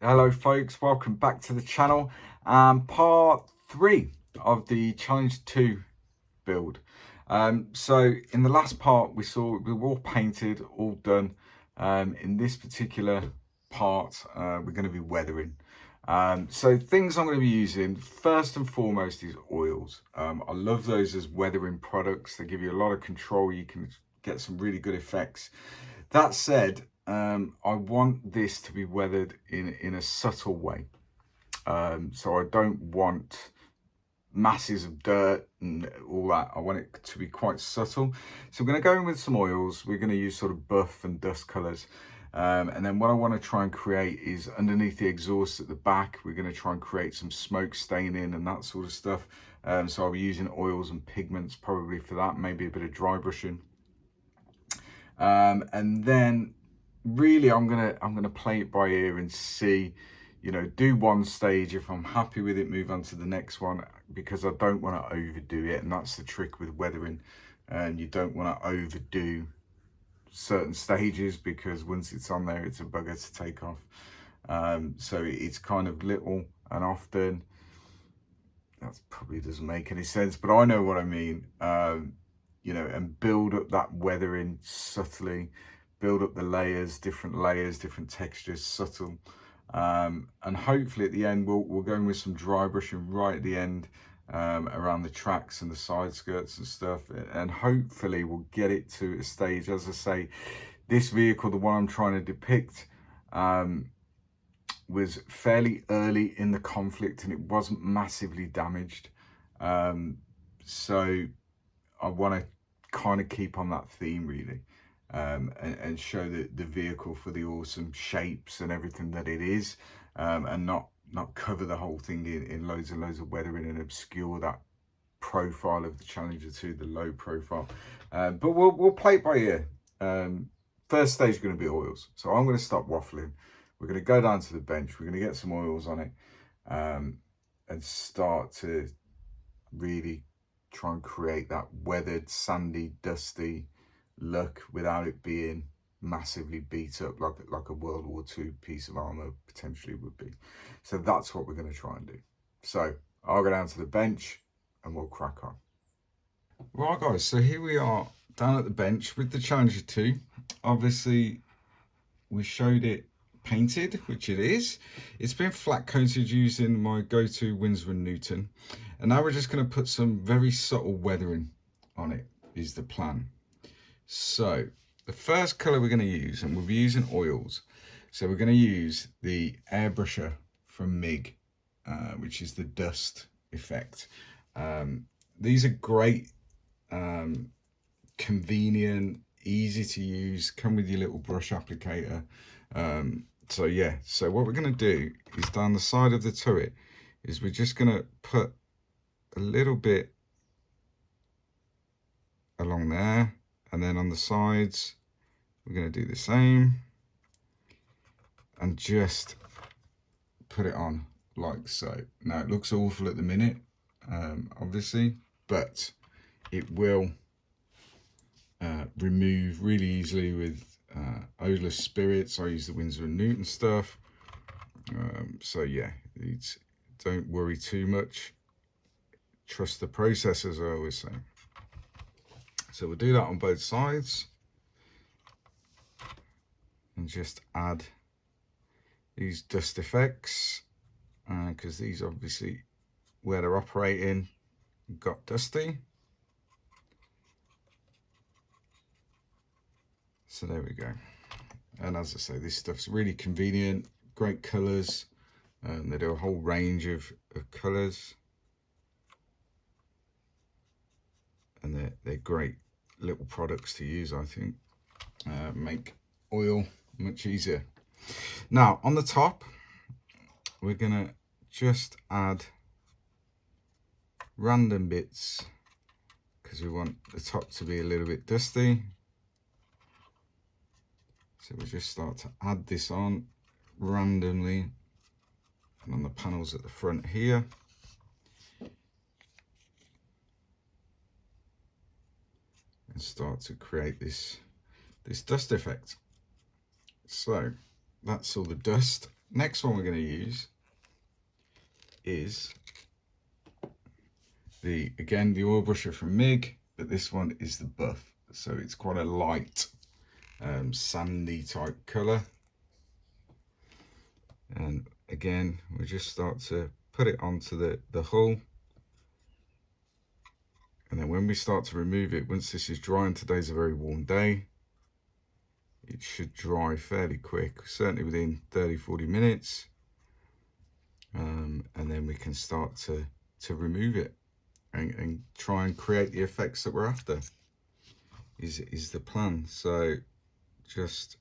Hello folks, welcome back to the channel. Part 3 of the Challenge 2 build. So in the last part we saw we were all painted, all done. In this particular part we're going to be weathering. So things I'm going to be using first and foremost is oils. I love those as weathering products. They give you a lot of control. You can get some really good effects. That said, I want this to be weathered in a subtle way. So I don't want masses of dirt and all that. I want it to be quite subtle. So we're going to go in with some oils. We're going to use sort of buff and dust colors. And then what I want to try and create is underneath the exhaust at the back, we're going to try and create some smoke staining and that sort of stuff. So I'll be using oils and pigments probably for that, maybe a bit of dry brushing. And then really I'm gonna play it by ear and see, do one stage. If I'm happy with it, move on to the next one, because I don't want to overdo it. And that's the trick with weathering, and you don't want to overdo certain stages, because once it's on there it's a bugger to take off. So it's kind of little and often. That probably doesn't make any sense, but I know what I mean. And build up that weathering subtly, build up the layers, different textures, subtle. And hopefully at the end, we'll go in with some dry brushing right at the end, around the tracks and the side skirts and stuff. And hopefully we'll get it to a stage, as I say, this vehicle, the one I'm trying to depict, was fairly early in the conflict and it wasn't massively damaged. So I want to kind of keep on that theme really, and show the vehicle for the awesome shapes and everything that it is, and not cover the whole thing in loads and loads of weathering and obscure that profile of the Challenger 2, the low profile. But we'll play it by ear. First stage is going to be oils, so I'm going to stop waffling. We're going to go down to the bench, we're going to get some oils on it, and start to really try and create that weathered, sandy, dusty look without it being massively beat up like a World War II piece of armor potentially would be. So that's what we're going to try and do. So I'll go down to the bench and we'll crack on. Right guys, so here we are down at the bench with the Challenger 2. Obviously we showed it painted, which it is. It's been flat coated using my go-to Winsor & Newton, and now we're just going to put some very subtle weathering on it is the plan. So the first color we're going to use, and we'll be using oils, so we're going to use the airbrusher from MIG, which is the dust effect. These are great, convenient, easy to use, come with your little brush applicator. So yeah, so what we're going to do is down the side of the turret is we're just going to put a little bit along there, and then on the sides we're going to do the same and just put it on like so. Now it looks awful at the minute, obviously, but it will remove really easily with odorless spirits. I use the Winsor & Newton stuff. So yeah, don't worry too much. Trust the process, as I always say. So we'll do that on both sides and just add these dust effects, because these obviously where they're operating got dusty. So there we go. And as I say, this stuff's really convenient, great colors. They do a whole range of colors, and they're great little products to use, I think. Make oil much easier. Now on the top, we're gonna just add random bits because we want the top to be a little bit dusty. So we'll just start to add this on randomly and on the panels at the front here. And start to create this dust effect. So that's all the dust. Next one we're going to use is again the oil brusher from MIG, but this one is the buff, so it's quite a light sandy type color. And again, we just start to put it onto the hull, and then when we start to remove it, once this is dry, and today's a very warm day, it should dry fairly quick, certainly within 30-40 minutes, and then we can start to remove it and try and create the effects that we're after is the plan. So just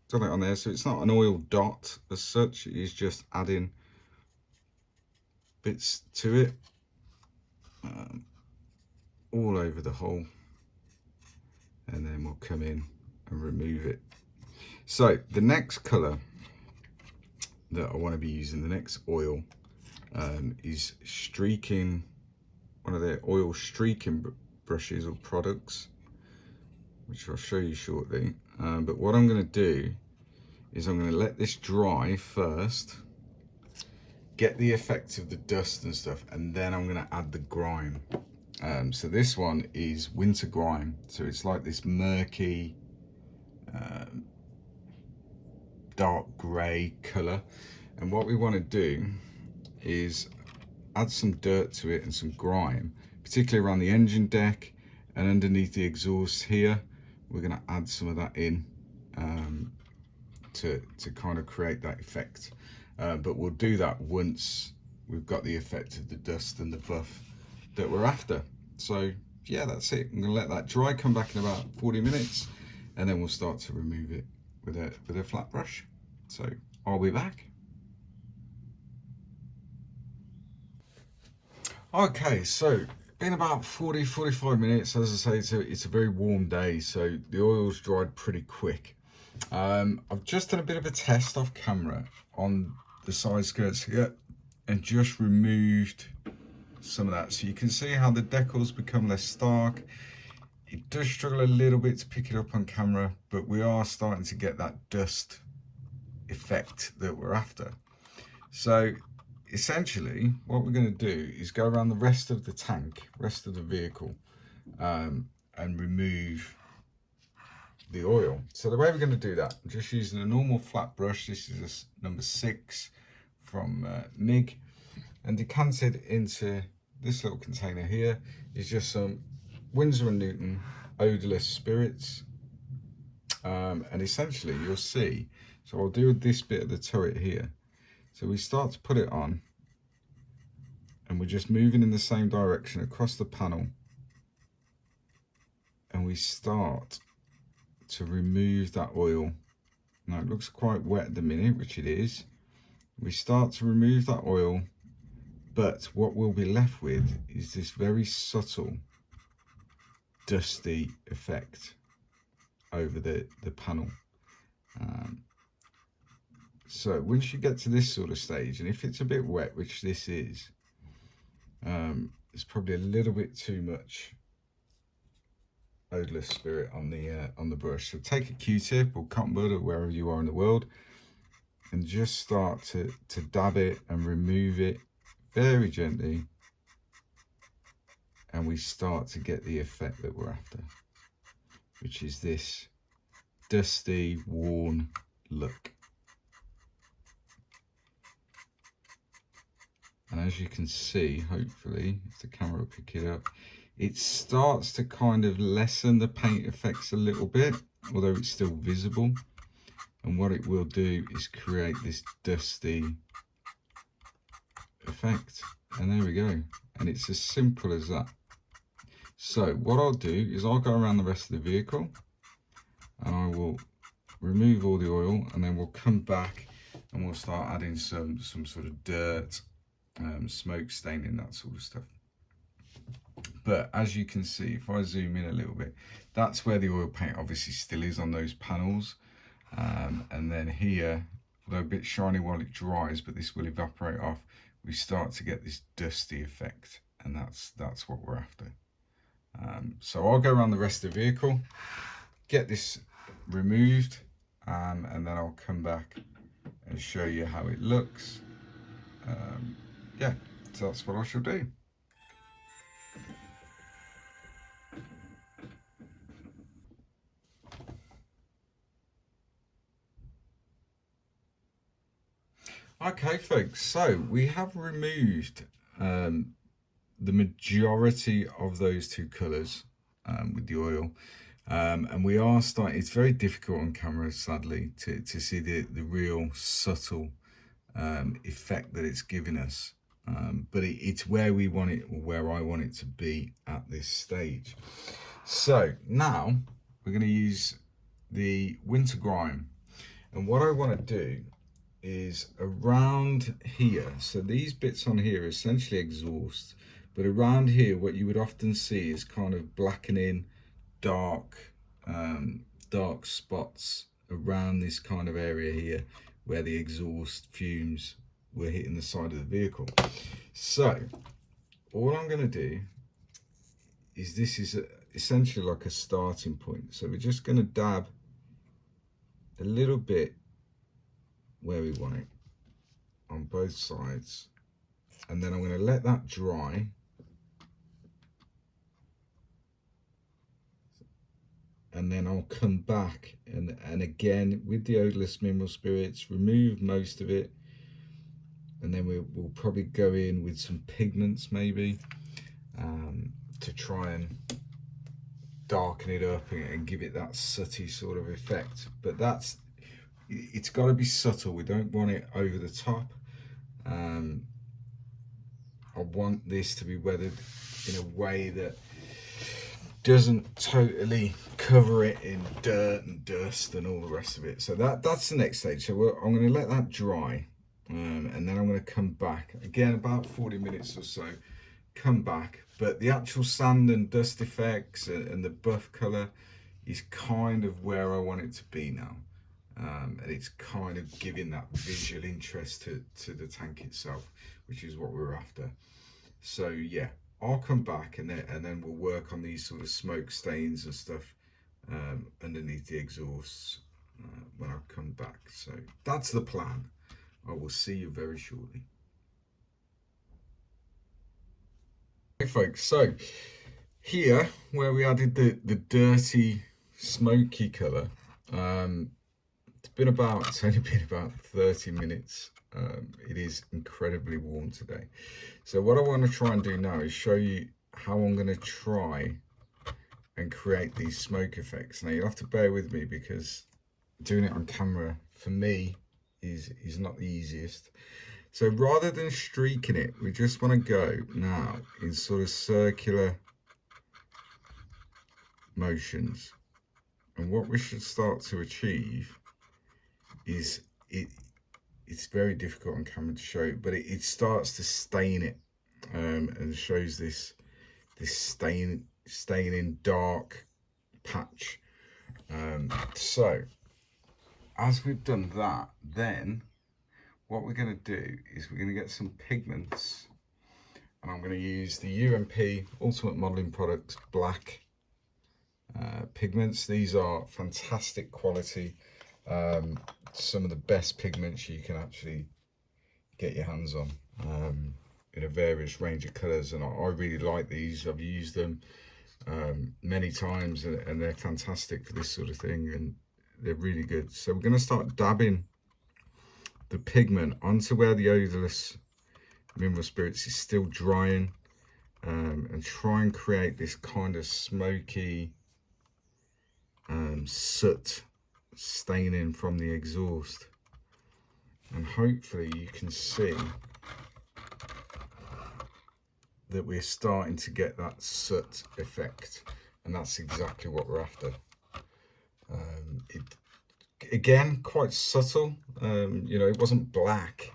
done it on there, so it's not an oil dot as such, it is just adding bits to it all over the hole, and then we'll come in and remove it. So the next color that I want to be using, the next oil, is streaking, one of their oil streaking brushes or products, which I'll show you shortly. But what I'm going to do is I'm going to let this dry first, get the effect of the dust and stuff, and then I'm going to add the grime. So this one is winter grime, so it's like this murky dark grey colour, and what we want to do is add some dirt to it and some grime, particularly around the engine deck and underneath the exhaust here. We're going to add some of that in to kind of create that effect, but we'll do that once we've got the effect of the dust and the buff that we're after. So yeah, that's it. I'm going to let that dry, come back in about 40 minutes, and then we'll start to remove it with a flat brush. So I'll be back. Okay, so been about 40-45 minutes. As I say, it's a very warm day, so the oil's dried pretty quick. I've just done a bit of a test off camera on the side skirts here and just removed some of that, so you can see how the decals become less stark. It does struggle a little bit to pick it up on camera, but we are starting to get that dust effect that we're after. So essentially what we're going to do is go around the rest of the tank, rest of the vehicle, and remove the oil. So the way we're going to do that, I'm just using a normal flat brush. This is a number 6 from MIG, and decanted into this little container here is just some Winsor & Newton odorless spirits, and essentially you'll see, so I'll do this bit of the turret here. So we start to put it on, and we're just moving in the same direction across the panel, and we start to remove that oil. Now it looks quite wet at the minute, which it is. We start to remove that oil, but what we'll be left with is this very subtle dusty effect over the panel. So once you get to this sort of stage, and if it's a bit wet, which this is, it's probably a little bit too much odorless spirit on the brush. So take a Q-tip or cotton bud or wherever you are in the world, and just start to dab it and remove it very gently, and we start to get the effect that we're after, which is this dusty, worn look. And as you can see, hopefully, if the camera will pick it up, it starts to kind of lessen the paint effects a little bit, although it's still visible. And what it will do is create this dusty effect. And there we go. And it's as simple as that. So what I'll do is I'll go around the rest of the vehicle, and I will remove all the oil, and then we'll come back and we'll start adding some sort of dirt, smoke staining, that sort of stuff. But as you can see, if I zoom in a little bit, that's where the oil paint obviously still is on those panels. And then here, although a bit shiny while it dries, but this will evaporate off, we start to get this dusty effect, and that's what we're after. So I'll go around the rest of the vehicle, get this removed, and then I'll come back and show you how it looks. Yeah, so that's what I shall do. Okay folks, so we have removed the majority of those two colours with the oil, and we are starting, it's very difficult on camera sadly to see the real subtle effect that it's giving us, but it's where we want it, or where I want it to be at this stage. So now we're going to use the winter grime, and what I want to do is around here, so these bits on here are essentially exhaust, but around here what you would often see is kind of blackening, dark spots around this kind of area here where the exhaust fumes were hitting the side of the vehicle. So all I'm going to do is, this is essentially like a starting point, so we're just going to dab a little bit where we want it on both sides, and then I'm going to let that dry, and then I'll come back and again with the odorless mineral spirits remove most of it, and then we'll probably go in with some pigments maybe to try and darken it up and give it that sooty sort of effect. But it's got to be subtle, we don't want it over the top. I want this to be weathered in a way that doesn't totally cover it in dirt and dust and all the rest of it. So that's the next stage. So I'm going to let that dry, and then I'm going to come back again about 40 minutes or so, come back. But the actual sand and dust effects and the buff color is kind of where I want it to be now, and it's kind of giving that visual interest to the tank itself, which is what we're after. So yeah, I'll come back and then we'll work on these sort of smoke stains and stuff underneath the exhausts when I come back. So that's the plan. I will see you very shortly. Okay folks, so here where we added the dirty smoky colour, it's only been about 30 minutes. It is incredibly warm today. So what I want to try and do now is show you how I'm going to try and create these smoke effects. Now you'll have to bear with me because doing it on camera for me is not the easiest. So rather than streaking it, we just want to go now in sort of circular motions. And what we should start to achieve is, it's very difficult on camera to show, but it starts to stain it, and shows this staining dark patch. So as we've done that, then what we're going to do is we're going to get some pigments, and I'm going to use the UMP Ultimate Modeling Products black pigments. These are fantastic quality, some of the best pigments you can actually get your hands on, in a various range of colors, and I really like these. I've used them many times, and they're fantastic for this sort of thing, and they're really good. So we're going to start dabbing the pigment onto where the odorless mineral spirits is still drying, and try and create this kind of smoky soot staining from the exhaust. And hopefully you can see that we're starting to get that soot effect, and that's exactly what we're after. Again, quite subtle, you know, it wasn't black,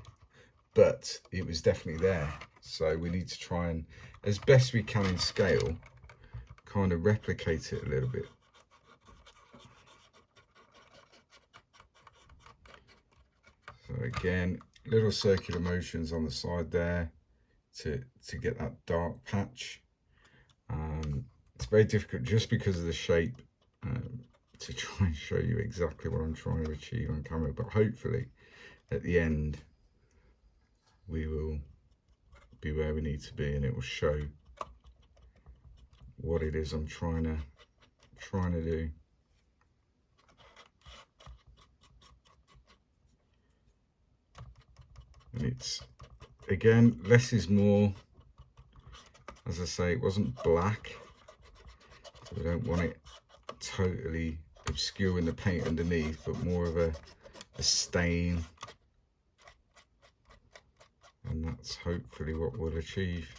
but it was definitely there. So we need to try and, as best we can in scale, kind of replicate it a little bit. So again, little circular motions on the side there to get that dark patch. It's very difficult just because of the shape to try and show you exactly what I'm trying to achieve on camera, but hopefully at the end we will be where we need to be, and it will show what it is I'm trying to do. And it's, again, less is more. As I say, it wasn't black, so we don't want it totally obscuring the paint underneath, but more of a stain, and that's hopefully what we'll achieve.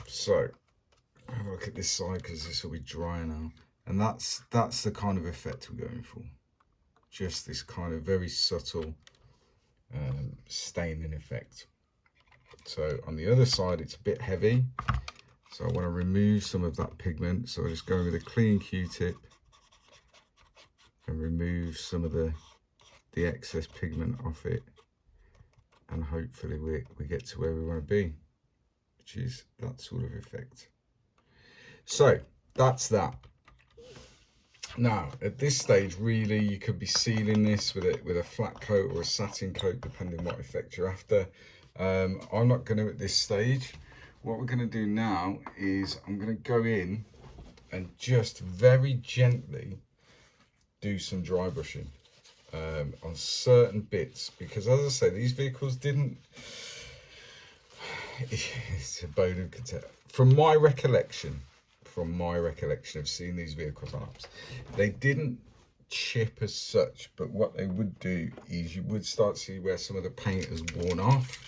So have a look at this side, because this will be dry now, and that's the kind of effect we're going for. Just this kind of very subtle staining effect. So on the other side it's a bit heavy, so I want to remove some of that pigment, so I just go with a clean Q-tip and remove some of the excess pigment off it, and hopefully we get to where we want to be, which is that sort of effect. So that's that. Now at this stage, really, you could be sealing this with a flat coat or a satin coat, depending what effect you're after. I'm not going to at this stage. What we're going to do now is I'm going to go in and just very gently do some dry brushing on certain bits, because as I say, these vehicles didn't, it's a bone of contention. From my recollection of seeing these vehicles on apps, they didn't chip as such, but what they would do is you would start to see where some of the paint has worn off,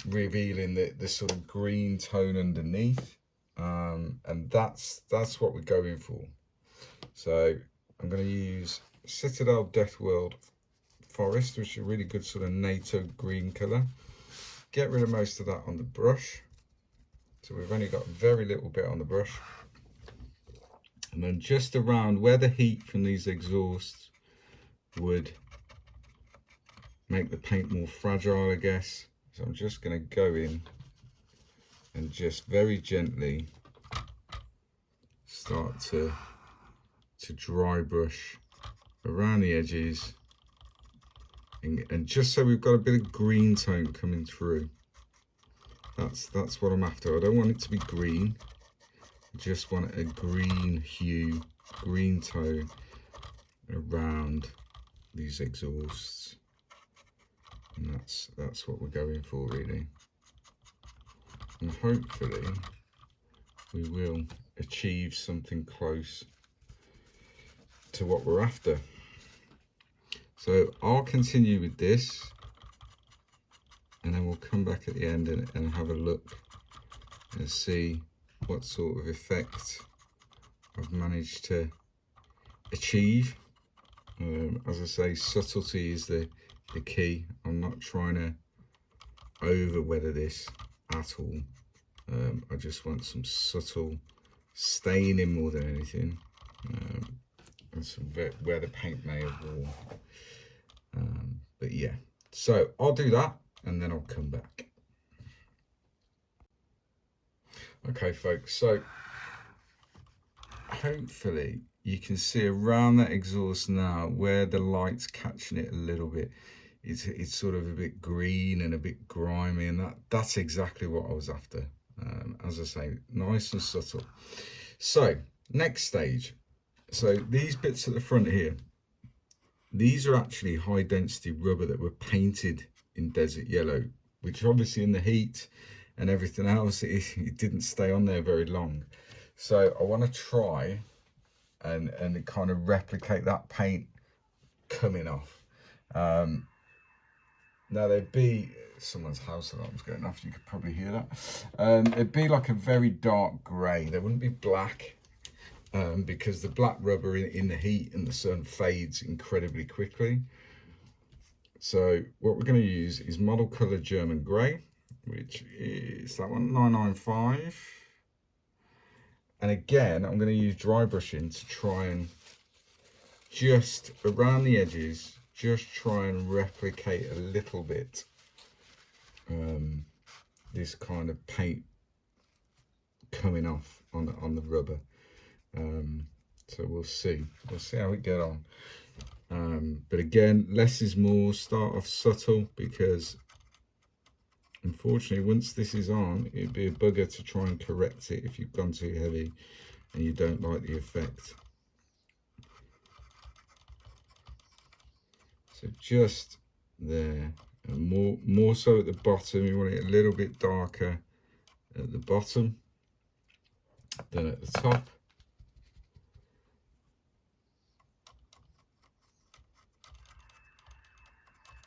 revealing the sort of green tone underneath, and that's what we're going for. So I'm going to use Citadel Death World Forest, which is a really good sort of NATO green colour. Get rid of most of that on the brush, so we've only got very little bit on the brush, and then just around where the heat from these exhausts would make the paint more fragile, I guess. So I'm just going to go in and just very gently start to dry brush around the edges, and just so we've got a bit of green tone coming through. That's what I'm after. I don't want it to be green, I just want a green hue, green tone around these exhausts, and that's what we're going for, really. And hopefully we will achieve something close to what we're after. So I'll continue with this, and then we'll come back at the end and have a look and see what sort of effect I've managed to achieve. As I say, subtlety is the key. I'm not trying to over weather this at all. I just want some subtle staining more than anything, and some where the paint may have worn. But yeah, so I'll do that and then I'll come back. Okay folks, so hopefully you can see around that exhaust now where the light's catching it a little bit. It's sort of a bit green and a bit grimy, and that's exactly what I was after. As I say, nice and subtle. So next stage, so these bits at the front here, these are actually high density rubber that were painted in desert yellow, which obviously in the heat and everything else, it didn't stay on there very long. So I want to try and kind of replicate that paint coming off. Now there'd be someone's house alarm's going off, you could probably hear that. It'd be like a very dark grey, there wouldn't be black, because the black rubber in the heat and the sun fades incredibly quickly. So what we're going to use is model colour German grey, which is that one, 995. And again, I'm going to use dry brushing to try and just around the edges, just try and replicate a little bit this kind of paint coming off on the rubber. So we'll see how it get on. But again, less is more. Start off subtle, because unfortunately once this is on, it'd be a bugger to try and correct it if you've gone too heavy and you don't like the effect. So just there, and more so at the bottom. You want it a little bit darker at the bottom than at the top.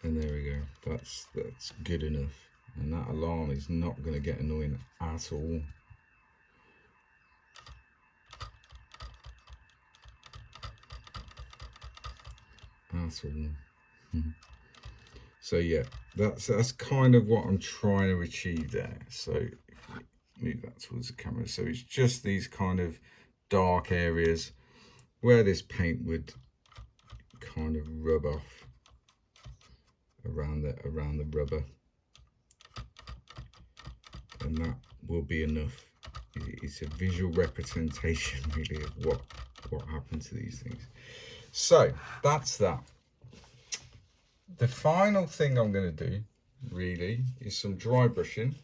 And there we go. That's good enough. And that alarm is not going to get annoying at all. At all. So yeah, that's kind of what I'm trying to achieve there. So if we move that towards the camera, so it's just these kind of dark areas where this paint would kind of rub off around the rubber, and that will be enough. It's a visual representation really of what happened to these things. So that's that. The final thing I'm going to do really is some dry brushing.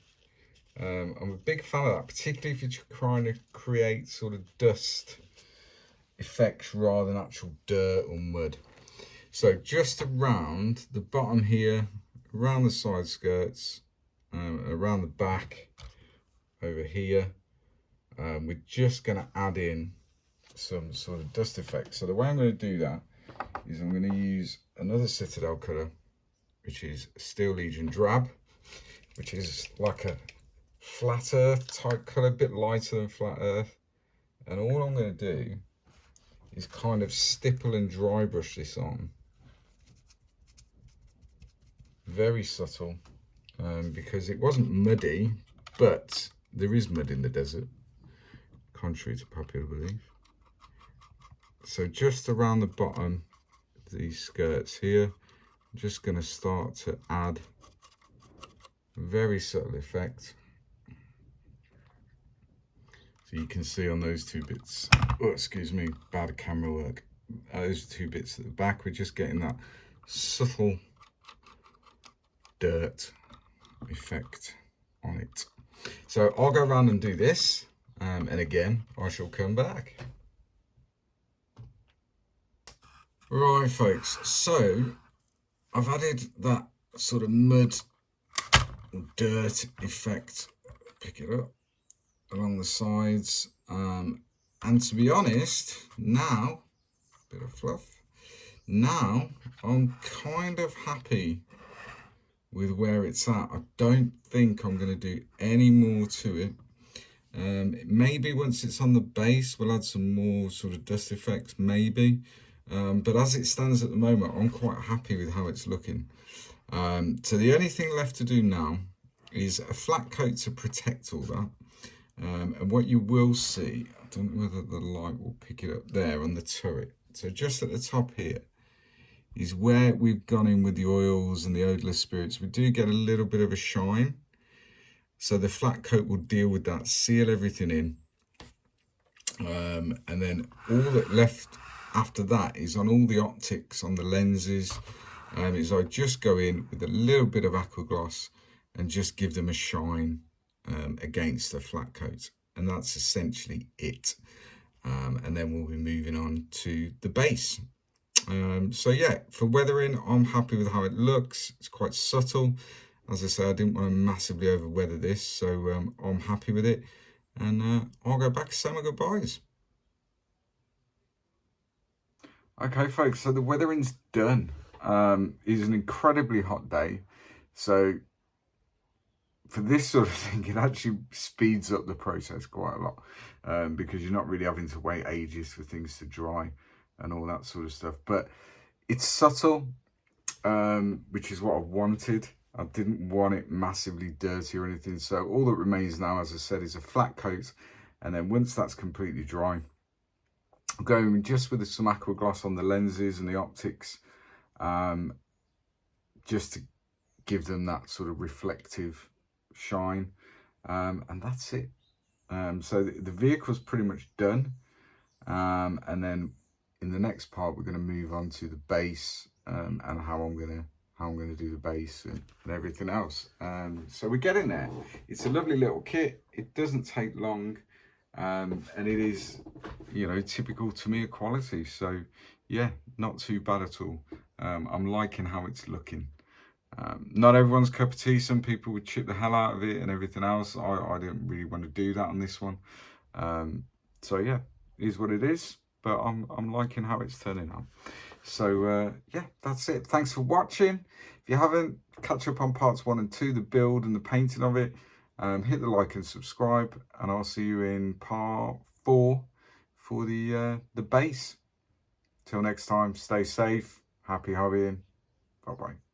I'm a big fan of that, particularly if you're trying to create sort of dust effects rather than actual dirt or mud. So just around the bottom here, around the side skirts, around the back over here, we're just going to add in some sort of dust effect. So the way I'm going to do that is I'm going to use another Citadel colour, which is Steel Legion Drab, which is like a flat earth type colour, a bit lighter than flat earth. And all I'm going to do is kind of stipple and dry brush this on. Very subtle, because it wasn't muddy, but there is mud in the desert, contrary to popular belief. So just around the bottom of these skirts here, I'm just going to start to add a very subtle effect. So you can see on those two bits, oh excuse me, bad camera work, those two bits at the back, we're just getting that subtle dirt effect on it. So I'll go around and do this, and again I shall come back. Right folks, so I've added that sort of mud or dirt effect, pick it up, along the sides, and to be honest, now, bit of fluff, now I'm kind of happy with where it's at. I don't think I'm going to do any more to it. Maybe once it's on the base we'll add some more sort of dust effects, maybe, but as it stands at the moment I'm quite happy with how it's looking. So the only thing left to do now is a flat coat to protect all that. And what you will see, I don't know whether the light will pick it up there on the turret. So just at the top here is where we've gone in with the oils and the odorless spirits. We do get a little bit of a shine. So the flat coat will deal with that, seal everything in. And then all that left after that is on all the optics, on the lenses, is I just go in with a little bit of aqua gloss and just give them a shine against the flat coat, and that's essentially it. And then we'll be moving on to the base. So yeah, for weathering, I'm happy with how it looks. It's quite subtle. As I say, I didn't want to massively over weather this, so I'm happy with it. And I'll go back to say my goodbyes. Okay folks, so the weathering's done. It's an incredibly hot day, so for this sort of thing, it actually speeds up the process quite a lot, because you're not really having to wait ages for things to dry and all that sort of stuff. But it's subtle, which is what I wanted. I didn't want it massively dirty or anything. So all that remains now, as I said, is a flat coat. And then once that's completely dry, I'm going just with some aqua gloss on the lenses and the optics, just to give them that sort of reflective shine, and that's it. So the vehicle's pretty much done. And then in the next part, we're going to move on to the base, and how I'm going to do the base and everything else. So we're getting there. It's a lovely little kit. It doesn't take long, and it is, you know, typical Tamiya quality. So yeah, not too bad at all. I'm liking how it's looking. Not everyone's cup of tea. Some people would chip the hell out of it and everything else. I didn't really want to do that on this one. So yeah, it is what it is. But I'm liking how it's turning out. So yeah, that's it. Thanks for watching. If you haven't, catch up on parts 1 and 2, the build and the painting of it. Hit the like and subscribe, and I'll see you in part 4 for the base. Till next time, stay safe, happy hobbying. Bye bye.